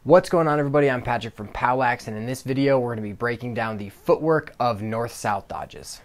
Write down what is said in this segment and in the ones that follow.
What's going on, everybody? I'm Patrick from Powlax, and in this video we're going to be breaking down the footwork of north-south dodges.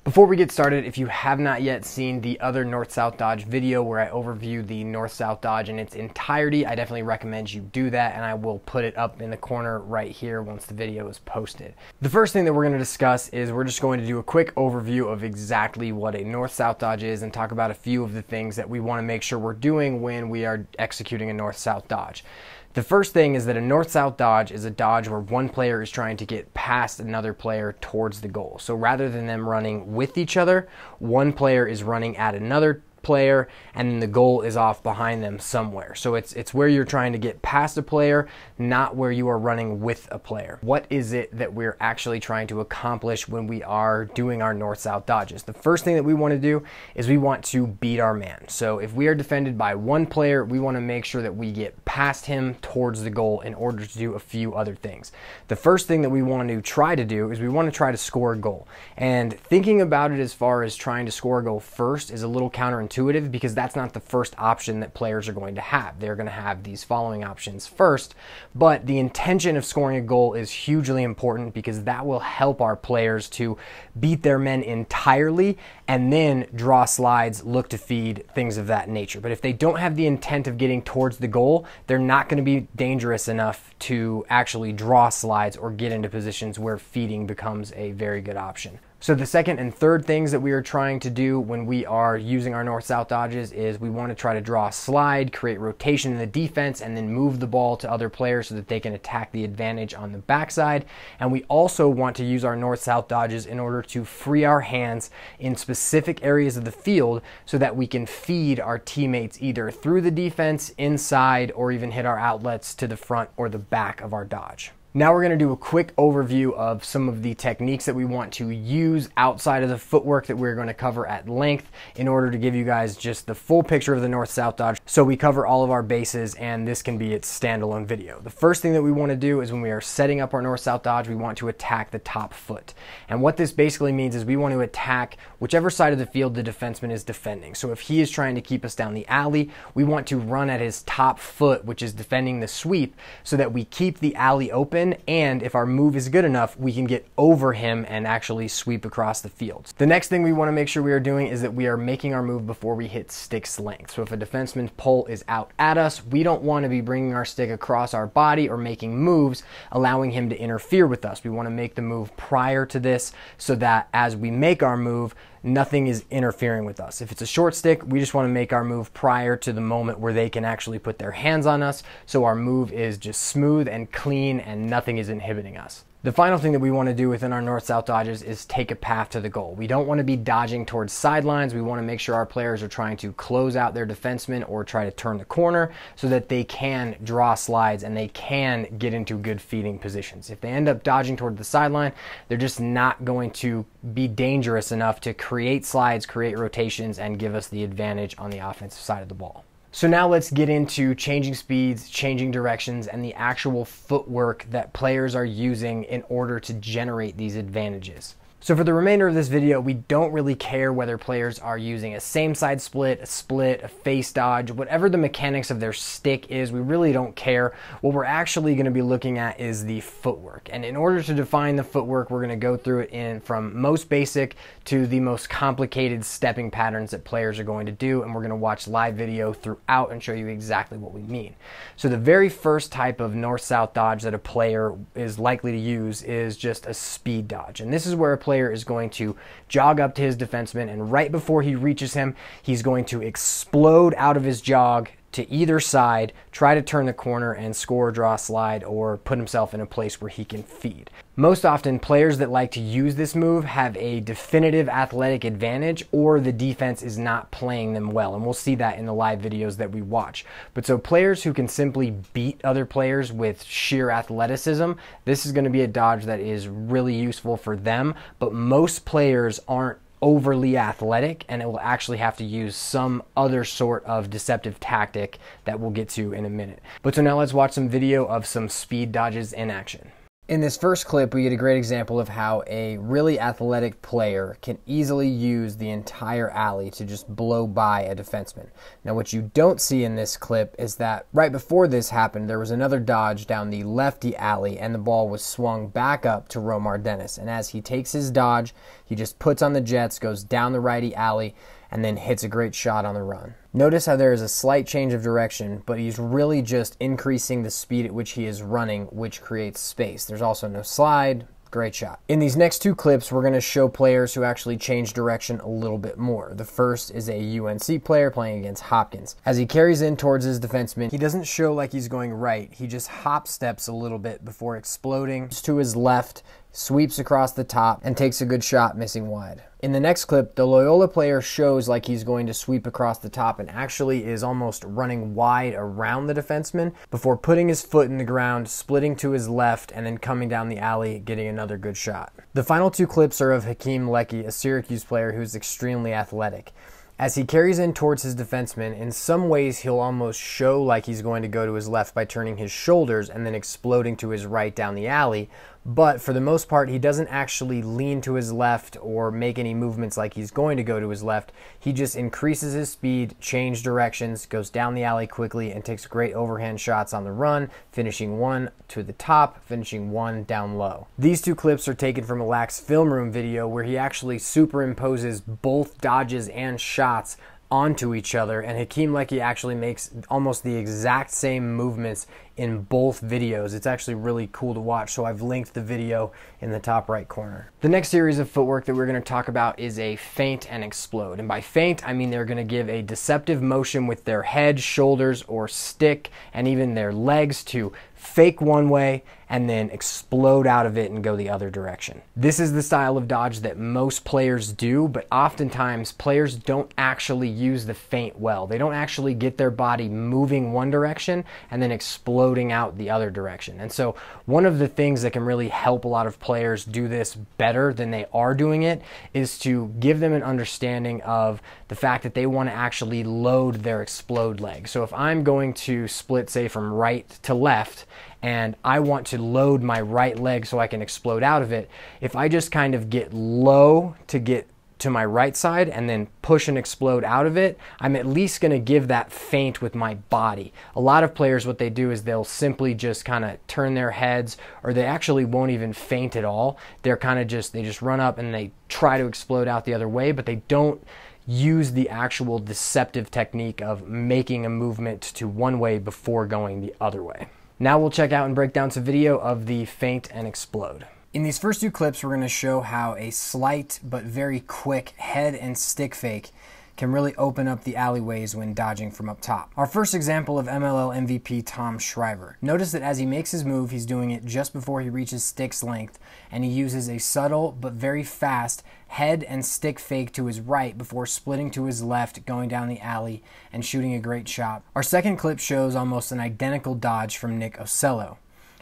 Before we get started, if you have not yet seen the other north-south dodge video where I overview the north-south dodge in its entirety, I definitely recommend you do that, and I will put it up in the corner right here once the video is posted. The first thing that we're going to discuss is we're just going to do a quick overview of exactly what a north-south dodge is and talk about a few of the things that we want to make sure we're doing when we are executing a north-south dodge. The first thing is that a north-south dodge is a dodge where one player is trying to get past another player towards the goal. So rather than them running with each other, one player is running at another player and then the goal is off behind them somewhere. So it's where you're trying to get past a player, not where you are running with a player. What is it that we're actually trying to accomplish when we are doing our north-south dodges? The first thing that we want to do is we want to beat our man. So if we are defended by one player, we want to make sure that we get past him towards the goal in order to do a few other things. The first thing that we want to try to do is we want to try to score a goal. And thinking about it as far as trying to score a goal first is a little counterintuitive, because that's not the first option that players are going to have. They're going to have these following options first, but the intention of scoring a goal is hugely important because that will help our players to beat their men entirely and then draw slides, look to feed, things of that nature. But if they don't have the intent of getting towards the goal, they're not going to be dangerous enough to actually draw slides or get into positions where feeding becomes a very good option. So the second and third things that we are trying to do when we are using our north-south dodges is we want to try to draw a slide, create rotation in the defense, and then move the ball to other players so that they can attack the advantage on the backside. And we also want to use our north-south dodges in order to free our hands in specific areas of the field so that we can feed our teammates either through the defense, inside, or even hit our outlets to the front or the back of our dodge. Now we're going to do a quick overview of some of the techniques that we want to use outside of the footwork that we're going to cover at length in order to give you guys just the full picture of the north-south dodge so we cover all of our bases and this can be its standalone video. The first thing that we want to do is when we are setting up our north-south dodge, we want to attack the top foot. And what this basically means is we want to attack whichever side of the field the defenseman is defending. So if he is trying to keep us down the alley, we want to run at his top foot, which is defending the sweep, so that we keep the alley open, and if our move is good enough, we can get over him and actually sweep across the field. The next thing we want to make sure we are doing is that we are making our move before we hit stick's length. So if a defenseman's pull is out at us, we don't want to be bringing our stick across our body or making moves, allowing him to interfere with us. We want to make the move prior to this so that as we make our move, nothing is interfering with us. If it's a short stick, we just want to make our move prior to the moment where they can actually put their hands on us, so our move is just smooth and clean and nothing is inhibiting us. The final thing that we want to do within our north-south dodges is take a path to the goal. We don't want to be dodging towards sidelines. We want to make sure our players are trying to close out their defenseman or try to turn the corner so that they can draw slides and they can get into good feeding positions. If they end up dodging toward the sideline, they're just not going to be dangerous enough to create slides, create rotations, and give us the advantage on the offensive side of the ball. So now let's get into changing speeds, changing directions, and the actual footwork that players are using in order to generate these advantages. So for the remainder of this video, we don't really care whether players are using a same side split, a face dodge, whatever the mechanics of their stick is, we really don't care. What we're actually going to be looking at is the footwork. And in order to define the footwork, we're going to go through it from most basic to the most complicated stepping patterns that players are going to do, and we're going to watch live video throughout and show you exactly what we mean. So the very first type of north-south dodge that a player is likely to use is just a speed dodge. And this is where a player is going to jog up to his defenseman, and right before he reaches him, he's going to explode out of his jog to either side, try to turn the corner and score, draw a slide, or put himself in a place where he can feed. Most often, players that like to use this move have a definitive athletic advantage, or the defense is not playing them well, and we'll see that in the live videos that we watch. But so players who can simply beat other players with sheer athleticism, this is going to be a dodge that is really useful for them, but most players aren't overly athletic, and it will actually have to use some other sort of deceptive tactic that we'll get to in a minute. But so now let's watch some video of some speed dodges in action. In this first clip, we get a great example of how a really athletic player can easily use the entire alley to just blow by a defenseman. Now, what you don't see in this clip is that right before this happened, there was another dodge down the lefty alley, and the ball was swung back up to Romar Dennis. And as he takes his dodge, he just puts on the jets, goes down the righty alley, and then hits a great shot on the run. Notice how there is a slight change of direction, but he's really just increasing the speed at which he is running, which creates space. There's also no slide. Great shot. In these next two clips, we're going to show players who actually change direction a little bit more. The first is a UNC player playing against Hopkins. As he carries in towards his defenseman, he doesn't show like he's going right. He just hop steps a little bit before exploding to his left, sweeps across the top, and takes a good shot, missing wide. In the next clip, the Loyola player shows like he's going to sweep across the top and actually is almost running wide around the defenseman before putting his foot in the ground, splitting to his left, and then coming down the alley, getting another good shot. The final two clips are of Hakeem Leckie, a Syracuse player who's extremely athletic. As he carries in towards his defenseman, in some ways he'll almost show like he's going to go to his left by turning his shoulders and then exploding to his right down the alley, but for the most part he doesn't actually lean to his left or make any movements like he's going to go to his left. He just increases his speed, changes directions, goes down the alley quickly, and takes great overhand shots on the run, finishing one to the top, finishing one down low. These two clips are taken from a Lax film room video where he actually superimposes both dodges and shots onto each other, and Hakeem Leckie actually makes almost the exact same movements in both videos. It's actually really cool to watch, so I've linked the video in the top right corner. The next series of footwork that we're going to talk about is a feint and explode. And by feint, I mean they're going to give a deceptive motion with their head, shoulders, or stick, and even their legs to fake one way and then explode out of it and go the other direction. This is the style of dodge that most players do, but oftentimes players don't actually use the feint well. They don't actually get their body moving one direction and then exploding out the other direction. And so one of the things that can really help a lot of players do this better than they are doing it is to give them an understanding of the fact that they want to actually load their explode leg. So if I'm going to split, say, from right to left, and I want to load my right leg so I can explode out of it, if I just kind of get low to get to my right side and then push and explode out of it, I'm at least going to give that feint with my body. A lot of players, what they do is they'll simply just kind of turn their heads, or they actually won't even feint at all. They're kind of just, they just run up and they try to explode out the other way, but they don't use the actual deceptive technique of making a movement to one way before going the other way. Now we'll check out and break down some video of the feint and explode. In these first two clips, we're going to show how a slight but very quick head and stick fake can really open up the alleyways when dodging from up top. Our first example of MLL MVP Tom Schreiber. Notice that as he makes his move, he's doing it just before he reaches stick's length, and he uses a subtle but very fast head and stick fake to his right before splitting to his left, going down the alley and shooting a great shot. Our second clip shows almost an identical dodge from Nick Ocello.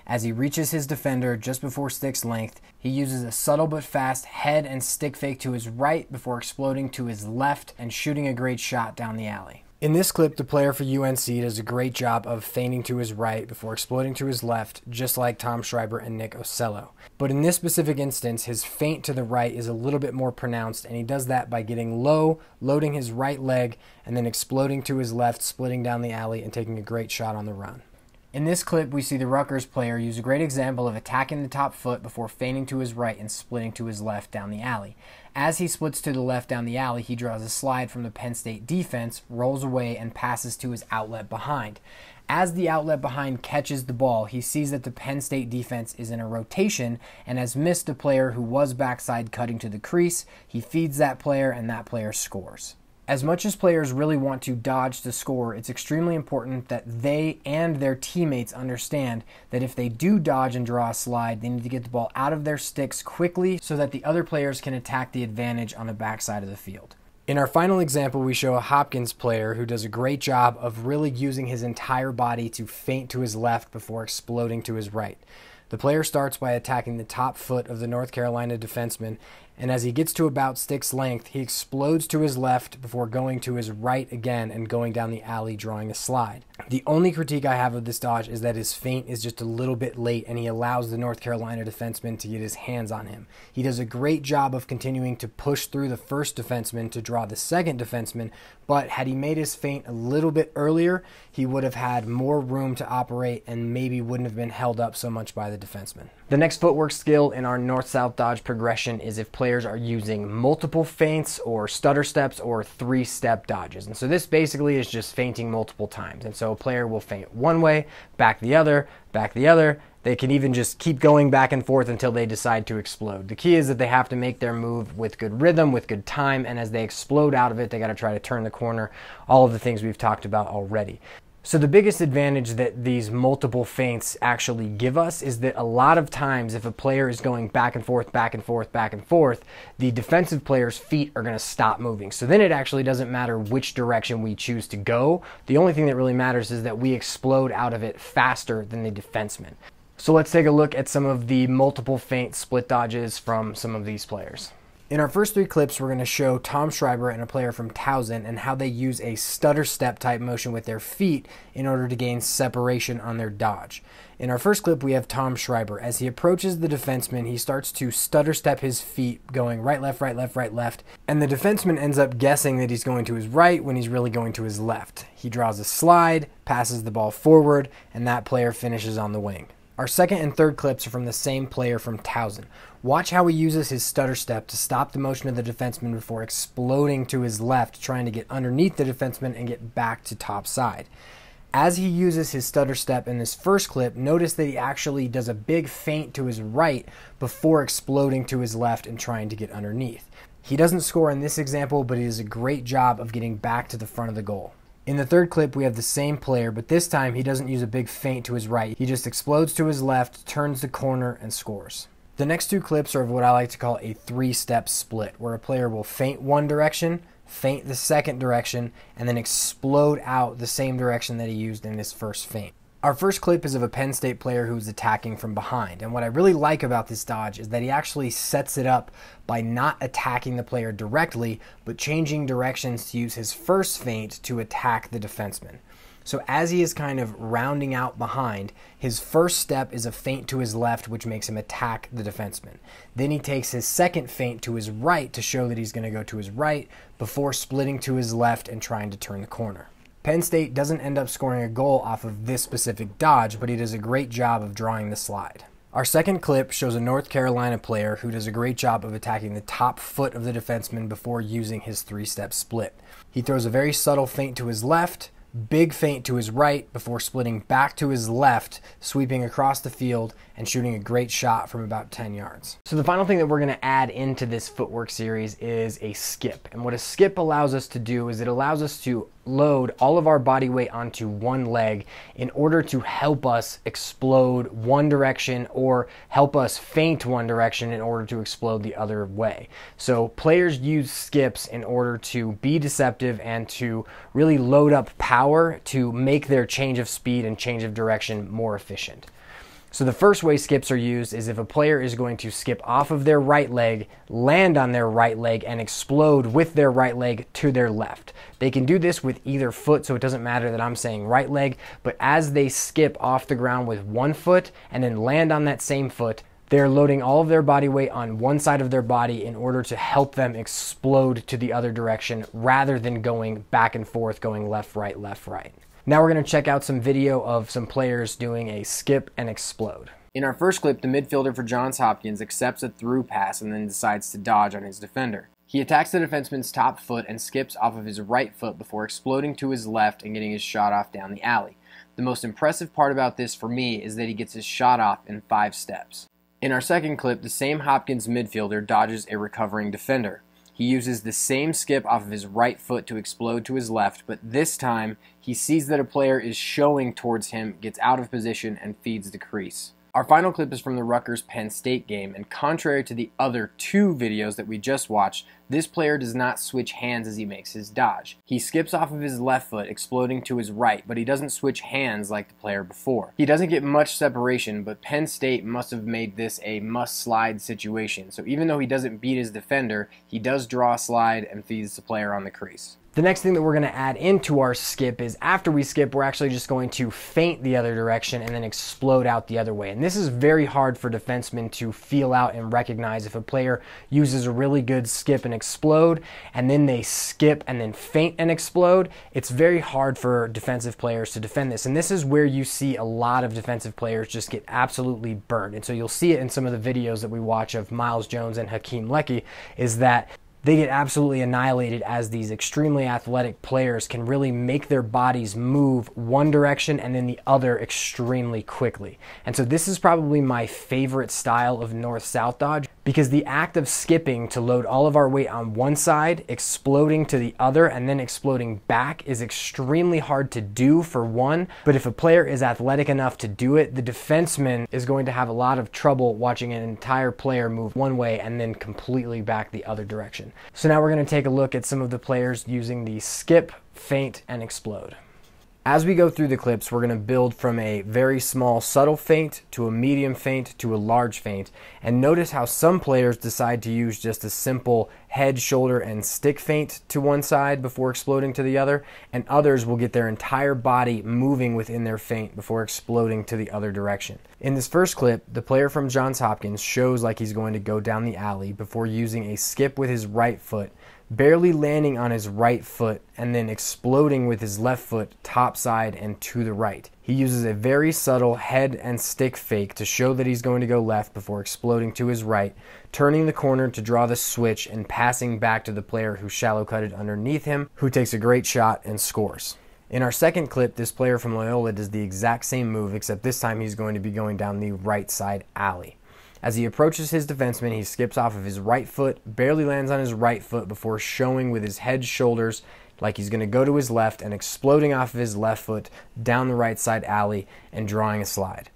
As he reaches his defender just before stick's length, he uses a subtle but fast head and stick fake to his right before exploding to his left and shooting a great shot down the alley. In this clip, the player for UNC does a great job of feinting to his right before exploding to his left, just like Tom Schreiber and Nick Ocello. But in this specific instance, his feint to the right is a little bit more pronounced, and he does that by getting low, loading his right leg, and then exploding to his left, splitting down the alley, and taking a great shot on the run. In this clip, we see the Rutgers player use a great example of attacking the top foot before feinting to his right and splitting to his left down the alley. As he splits to the left down the alley, he draws a slide from the Penn State defense, rolls away, and passes to his outlet behind. As the outlet behind catches the ball, he sees that the Penn State defense is in a rotation and has missed a player who was backside cutting to the crease. He feeds that player, and that player scores. As much as players really want to dodge to score, it's extremely important that they and their teammates understand that if they do dodge and draw a slide, they need to get the ball out of their sticks quickly so that the other players can attack the advantage on the backside of the field. In our final example, we show a Hopkins player who does a great job of really using his entire body to feint to his left before exploding to his right. The player starts by attacking the top foot of the North Carolina defenseman, and as he gets to about stick's length, he explodes to his left before going to his right again and going down the alley, drawing a slide. The only critique I have of this dodge is that his feint is just a little bit late, and he allows the North Carolina defenseman to get his hands on him. He does a great job of continuing to push through the first defenseman to draw the second defenseman, but had he made his feint a little bit earlier, he would have had more room to operate and maybe wouldn't have been held up so much by the defenseman. The next footwork skill in our north-south dodge progression is if players are using multiple feints or stutter steps or three-step dodges. And so this basically is just feinting multiple times. And so a player will feint one way, back the other, back the other. They can even just keep going back and forth until they decide to explode. The key is that they have to make their move with good rhythm, with good time, and as they explode out of it, they got to try to turn the corner. All of the things we've talked about already. So the biggest advantage that these multiple feints actually give us is that a lot of times if a player is going back and forth, back and forth, back and forth, the defensive player's feet are going to stop moving. So then it actually doesn't matter which direction we choose to go. The only thing that really matters is that we explode out of it faster than the defenseman. So let's take a look at some of the multiple feint split dodges from some of these players. In our first three clips, we're going to show Tom Schreiber and a player from Towson and how they use a stutter step type motion with their feet in order to gain separation on their dodge. In our first clip, we have Tom Schreiber. As he approaches the defenseman, he starts to stutter step his feet, going right, left, right, left, right, left, and the defenseman ends up guessing that he's going to his right when he's really going to his left. He draws a slide, passes the ball forward, and that player finishes on the wing. Our second and third clips are from the same player from Towson. Watch how he uses his stutter step to stop the motion of the defenseman before exploding to his left, trying to get underneath the defenseman and get back to top side. As he uses his stutter step in this first clip, notice that he actually does a big feint to his right before exploding to his left and trying to get underneath. He doesn't score in this example, but he does a great job of getting back to the front of the goal. In the third clip, we have the same player, but this time he doesn't use a big feint to his right. He just explodes to his left, turns the corner, and scores. The next two clips are of what I like to call a three-step split, where a player will feint one direction, feint the second direction, and then explode out the same direction that he used in his first feint. Our first clip is of a Penn State player who's attacking from behind, and what I really like about this dodge is that he actually sets it up by not attacking the player directly, but changing directions to use his first feint to attack the defenseman. So as he is kind of rounding out behind, his first step is a feint to his left, which makes him attack the defenseman. Then he takes his second feint to his right to show that he's going to go to his right before splitting to his left and trying to turn the corner. Penn State doesn't end up scoring a goal off of this specific dodge, but he does a great job of drawing the slide. Our second clip shows a North Carolina player who does a great job of attacking the top foot of the defenseman before using his three-step split. He throws a very subtle feint to his left, big feint to his right before splitting back to his left, sweeping across the field and shooting a great shot from about 10 yards. So the final thing that we're going to add into this footwork series is a skip. And what a skip allows us to do is it allows us to load all of our body weight onto one leg in order to help us explode one direction or help us feint one direction in order to explode the other way. So players use skips in order to be deceptive and to really load up power to make their change of speed and change of direction more efficient. So the first way skips are used is if a player is going to skip off of their right leg, land on their right leg, and explode with their right leg to their left. They can do this with either foot, so it doesn't matter that I'm saying right leg, but as they skip off the ground with one foot and then land on that same foot, they're loading all of their body weight on one side of their body in order to help them explode to the other direction rather than going back and forth, going left, right, left, right. Now we're going to check out some video of some players doing a skip and explode. In our first clip, the midfielder for Johns Hopkins accepts a through pass and then decides to dodge on his defender. He attacks the defenseman's top foot and skips off of his right foot before exploding to his left and getting his shot off down the alley. The most impressive part about this for me is that he gets his shot off in 5 steps. In our second clip, the same Hopkins midfielder dodges a recovering defender. He uses the same skip off of his right foot to explode to his left, but this time he sees that a player is showing towards him, gets out of position, and feeds the crease. Our final clip is from the Rutgers Penn State game, and contrary to the other two videos that we just watched, this player does not switch hands as he makes his dodge. He skips off of his left foot, exploding to his right, but he doesn't switch hands like the player before. He doesn't get much separation, but Penn State must have made this a must-slide situation. So even though he doesn't beat his defender, he does draw a slide and feeds the player on the crease. The next thing that we're going to add into our skip is after we skip, we're actually just going to feint the other direction and then explode out the other way. And this is very hard for defensemen to feel out and recognize. If a player uses a really good skip and explode, and then they skip and then feint and explode, it's very hard for defensive players to defend this. And this is where you see a lot of defensive players just get absolutely burned. And so you'll see it in some of the videos that we watch of Miles Jones and Hakeem Leckie, is that they get absolutely annihilated as these extremely athletic players can really make their bodies move one direction and then the other extremely quickly. And so this is probably my favorite style of north-south dodge, because the act of skipping to load all of our weight on one side, exploding to the other, and then exploding back is extremely hard to do for one. But if a player is athletic enough to do it, the defenseman is going to have a lot of trouble watching an entire player move one way and then completely back the other direction. So now we're going to take a look at some of the players using the skip, feint, and explode. As we go through the clips, we're going to build from a very small subtle feint to a medium feint to a large feint. And notice how some players decide to use just a simple head, shoulder, and stick feint to one side before exploding to the other, and others will get their entire body moving within their feint before exploding to the other direction. In this first clip, the player from Johns Hopkins shows like he's going to go down the alley before using a skip with his right foot, barely landing on his right foot, and then exploding with his left foot topside and to the right. He uses a very subtle head and stick fake to show that he's going to go left before exploding to his right, turning the corner to draw the switch and passing back to the player who shallow cutted underneath him, who takes a great shot and scores. In our second clip, this player from Loyola does the exact same move, except this time he's going to be going down the right side alley. As he approaches his defenseman, he skips off of his right foot, barely lands on his right foot before showing with his head, shoulders, like he's going to go to his left and exploding off of his left foot down the right side alley and drawing a slide.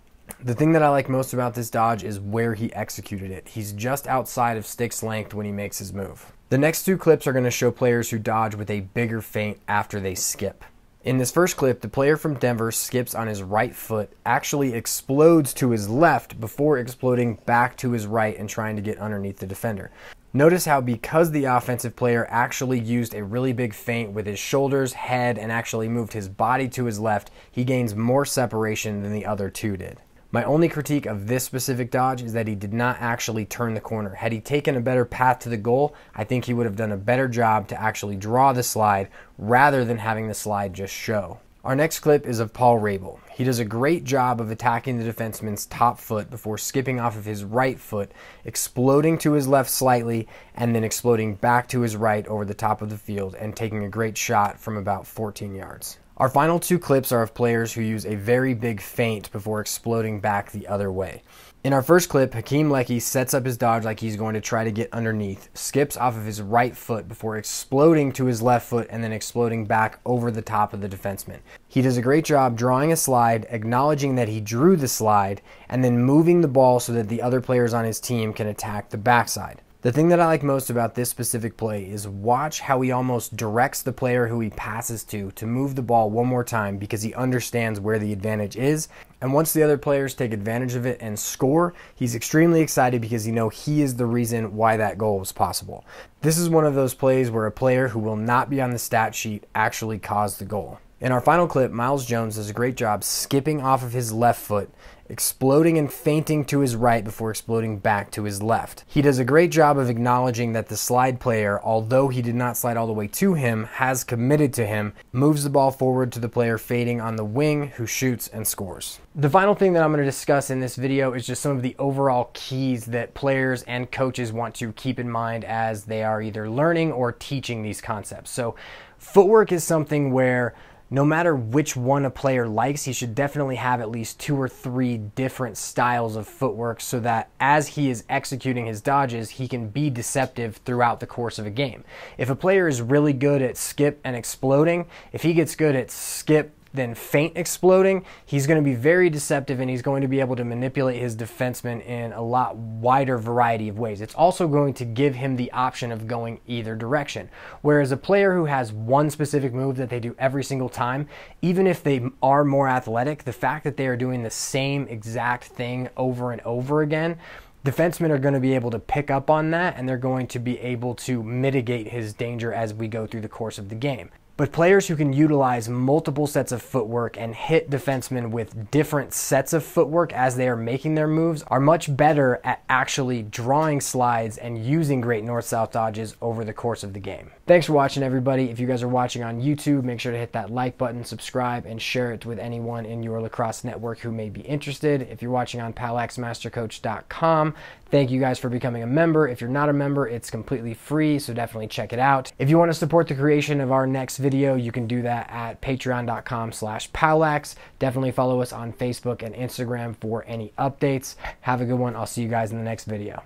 The thing that I like most about this dodge is where he executed it. He's just outside of stick's length when he makes his move. The next two clips are going to show players who dodge with a bigger feint after they skip. In this first clip, the player from Denver skips on his right foot, actually explodes to his left before exploding back to his right and trying to get underneath the defender. Notice how because the offensive player actually used a really big feint with his shoulders, head, and actually moved his body to his left, he gains more separation than the other two did. My only critique of this specific dodge is that he did not actually turn the corner. Had he taken a better path to the goal, I think he would have done a better job to actually draw the slide rather than having the slide just show. Our next clip is of Rabil. He does a great job of attacking the defenseman's top foot before skipping off of his right foot, exploding to his left slightly, and then exploding back to his right over the top of the field and taking a great shot from about 14 yards. Our final two clips are of players who use a very big feint before exploding back the other way. In our first clip, Hakeem Leckie sets up his dodge like he's going to try to get underneath, skips off of his right foot before exploding to his left foot and then exploding back over the top of the defenseman. He does a great job drawing a slide, acknowledging that he drew the slide, and then moving the ball so that the other players on his team can attack the backside. The thing that I like most about this specific play is watch how he almost directs the player who he passes to move the ball one more time because he understands where the advantage is. And once the other players take advantage of it and score, he's extremely excited because he is the reason why that goal was possible. This is one of those plays where a player who will not be on the stat sheet actually caused the goal. In our final clip, Miles Jones does a great job skipping off of his left foot, exploding and feinting to his right before exploding back to his left. He does a great job of acknowledging that the slide player, although he did not slide all the way to him, has committed to him, moves the ball forward to the player fading on the wing who shoots and scores. The final thing that I'm going to discuss in this video is just some of the overall keys that players and coaches want to keep in mind as they are either learning or teaching these concepts. So footwork is something where no matter which one a player likes, he should definitely have at least 2 or 3 different styles of footwork so that as he is executing his dodges, he can be deceptive throughout the course of a game. If a player is really good at skip and exploding, if he gets good at skip, than feint exploding, he's going to be very deceptive and he's going to be able to manipulate his defenseman in a lot wider variety of ways. It's also going to give him the option of going either direction. Whereas a player who has one specific move that they do every single time, even if they are more athletic, the fact that they are doing the same exact thing over and over again, defensemen are going to be able to pick up on that, and they're going to be able to mitigate his danger as we go through the course of the game. But players who can utilize multiple sets of footwork and hit defensemen with different sets of footwork as they are making their moves are much better at actually drawing slides and using great north-south dodges over the course of the game. Thanks for watching, everybody. If you guys are watching on YouTube, make sure to hit that like button, subscribe, and share it with anyone in your lacrosse network who may be interested. If you're watching on powlaxmastercoach.com, thank you guys for becoming a member. If you're not a member, it's completely free, so definitely check it out. If you want to support the creation of our next video, you can do that at patreon.com/Powlax. Definitely follow us on Facebook and Instagram for any updates. Have a good one. I'll see you guys in the next video.